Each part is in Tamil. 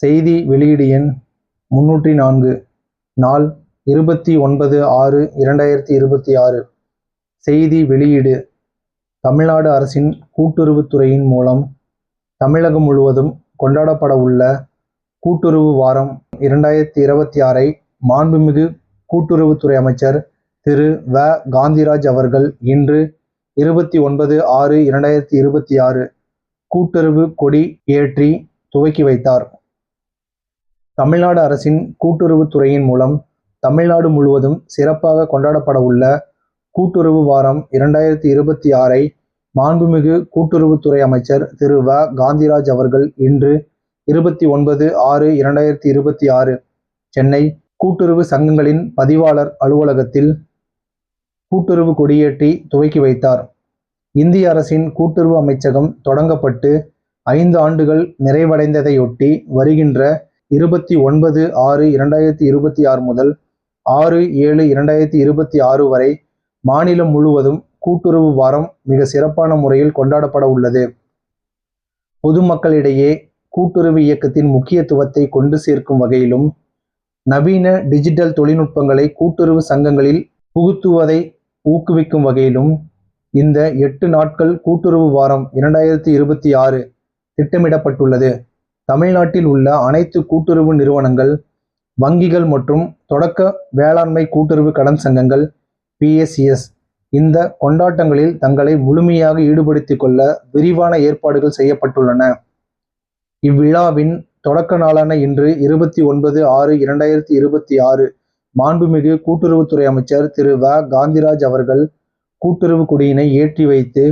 செய்தி வெளியீடு எண் 304, நாள் 29/6/2026. செய்தி வெளியீடு: தமிழ்நாடு அரசின் கூட்டுறவுத்துறையின் மூலம் தமிழகம் முழுவதும் கொண்டாடப்பட உள்ள கூட்டுறவு வாரம் 2026ஐ மாண்புமிகு கூட்டுறவுத்துறை அமைச்சர் திரு வ. காந்திராஜ் அவர்கள் இன்று 29/6/2026 கூட்டுறவு கொடி ஏற்றி துவக்கி வைத்தார். தமிழ்நாடு அரசின் கூட்டுறவுத்துறையின் மூலம் தமிழ்நாடு முழுவதும் சிறப்பாக கொண்டாடப்பட உள்ள கூட்டுறவு வாரம் 2026ஐ மாண்புமிகு கூட்டுறவுத்துறை அமைச்சர் திரு வ. காந்திராஜ் அவர்கள் இன்று 29/6/2026 சென்னை கூட்டுறவு சங்கங்களின் பதிவாளர் அலுவலகத்தில் கூட்டுறவு கொடியேற்றி துவக்கி வைத்தார். இந்திய அரசின் கூட்டுறவு அமைச்சகம் தொடங்கப்பட்டு 5 ஆண்டுகள் நிறைவடைந்ததையொட்டி வருகின்ற 29/6/2026 முதல் 6/7/2026 வரை மாநிலம் முழுவதும் கூட்டுறவு வாரம் மிக சிறப்பான முறையில் கொண்டாடப்பட உள்ளது. பொதுமக்களிடையே கூட்டுறவு இயக்கத்தின் முக்கியத்துவத்தை கொண்டு சேர்க்கும் வகையிலும் நவீன டிஜிட்டல் தொழில்நுட்பங்களை கூட்டுறவு சங்கங்களில் புகுத்துவதை ஊக்குவிக்கும் வகையிலும் இந்த 8 நாட்கள் கூட்டுறவு வாரம் 2026 திட்டமிடப்பட்டுள்ளது. தமிழ்நாட்டில் உள்ள அனைத்து கூட்டுறவு நிறுவனங்கள், வங்கிகள் மற்றும் தொடக்க வேளாண்மை கூட்டுறவு கடன் சங்கங்கள் PSCS இந்த கொண்டாட்டங்களில் தங்களை முழுமையாக ஈடுபடுத்திக் கொள்ள விரிவான ஏற்பாடுகள் செய்யப்பட்டுள்ளன. இவ்விழாவின் தொடக்க நாளான இன்று 29/6/2026 மாண்புமிகு கூட்டுறவுத்துறை அமைச்சர் திரு வ. காந்திராஜ் அவர்கள் கூட்டுறவு கொடியினை ஏற்றி வைத்து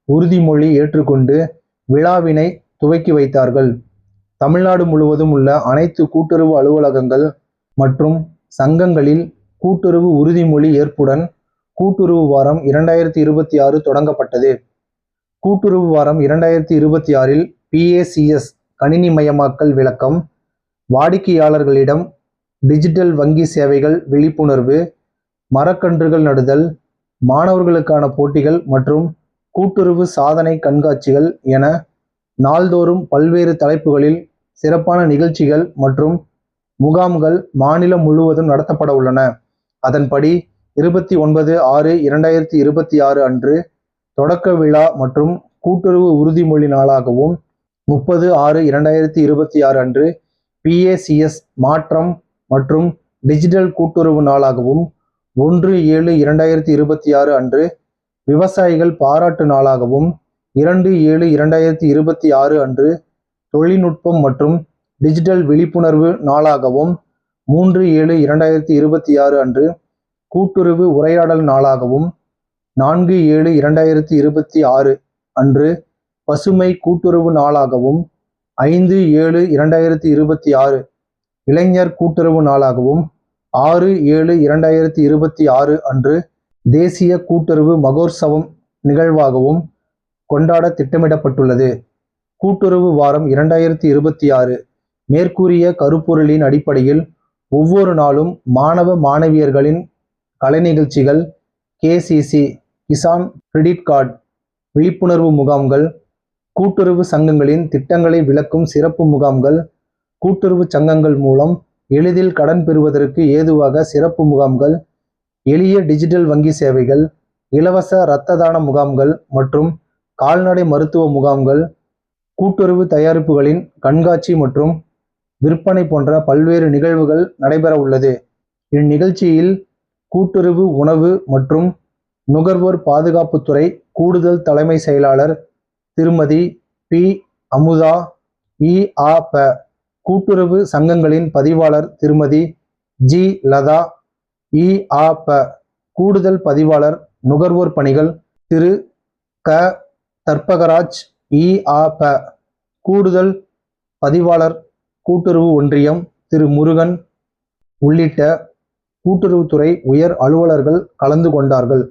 உறுதிமொழி ஏற்றுக்கொண்டு விழாவினை துவக்கி வைத்தார்கள். தமிழ்நாடு முழுவதும் உள்ள அனைத்து கூட்டுறவு அலுவலகங்கள் மற்றும் சங்கங்களில் கூட்டுறவு உறுதிமொழி ஏற்புடன் கூட்டுறவு வாரம் 2026 தொடங்கப்பட்டது. கூட்டுறவு வாரம் 2026இல் PACS கணினிமயமாக்கல் விளக்கம், வாடிக்கையாளர்களிடம் டிஜிட்டல் வங்கி சேவைகள் விழிப்புணர்வு, மரக்கன்றுகள் நடுதல், மாணவர்களுக்கான போட்டிகள் மற்றும் கூட்டுறவு சாதனை கண்காட்சிகள் என நாள்தோறும் பல்வேறு தலைப்புகளில் சிறப்பான நிகழ்ச்சிகள் மற்றும் முகாம்கள் மாநிலம் முழுவதும் நடத்தப்பட உள்ளன. அதன்படி 29/6/2026 அன்று தொடக்க விழா மற்றும் கூட்டுறவு உறுதிமொழி நாளாகவும், 30/6/2026 அன்று PACS மாற்றம் மற்றும் டிஜிட்டல் கூட்டுறவு நாளாகவும், 1/7/2026 அன்று விவசாயிகள் பாராட்டு நாளாகவும், 2/7/2026 அன்று தொழில்நுட்பம் மற்றும் டிஜிட்டல் விழிப்புணர்வு நாளாகவும், 3/7/2026 அன்று கூட்டுறவு உரையாடல் நாளாகவும், 4/7/2026 அன்று பசுமை கூட்டுறவு நாளாகவும், 5/7/2026 இளைஞர் கூட்டுறவு நாளாகவும், 6/7/2026 அன்று தேசிய கூட்டுறவு மகோற்சவம் நிகழ்வாகவும் கொண்டாட திட்டமிடப்பட்டுள்ளது. கூட்டுறவு வாரம் 2026 மேற்கூறிய கருப்பொருளின் அடிப்படையில் ஒவ்வொரு நாளும் மாணவ மாணவியர்களின் கலை நிகழ்ச்சிகள், KCC கிசான் கிரெடிட் கார்டு விழிப்புணர்வு முகாம்கள், கூட்டுறவு சங்கங்களின் திட்டங்களை விளக்கும் சிறப்பு முகாம்கள், கூட்டுறவு சங்கங்கள் மூலம் எளிதில் கடன் பெறுவதற்கு ஏதுவாக சிறப்பு முகாம்கள், எளிய டிஜிட்டல் வங்கி சேவைகள், இலவச இரத்த தான முகாம்கள் மற்றும் கால்நடை மருத்துவ முகாம்கள், கூட்டுறவு தயாரிப்புகளின் கண்காட்சி மற்றும் விற்பனை போன்ற பல்வேறு நிகழ்வுகள் நடைபெற உள்ளது. இந்நிகழ்ச்சியில் கூட்டுறவு உணவு மற்றும் நுகர்வோர் பாதுகாப்புத்துறை கூடுதல் தலைமை செயலாளர் திருமதி பி. அமுதா, இ.ஆ.ப. கூட்டுறவு சங்கங்களின் பதிவாளர் திருமதி ஜி. லதா, இ.ஆ.ப. கூடுதல் பதிவாளர் நுகர்வோர் பணிகள் திரு க. தர்பகராஜ், இ.ஆ.ப. கூடுதல் பதிவாளர் கூட்டுறவு ஒன்றியம் திரு முருகன் உள்ளிட்ட கூட்டுறவுத்துறை உயர் அலுவலர்கள் கலந்து கொண்டார்கள்.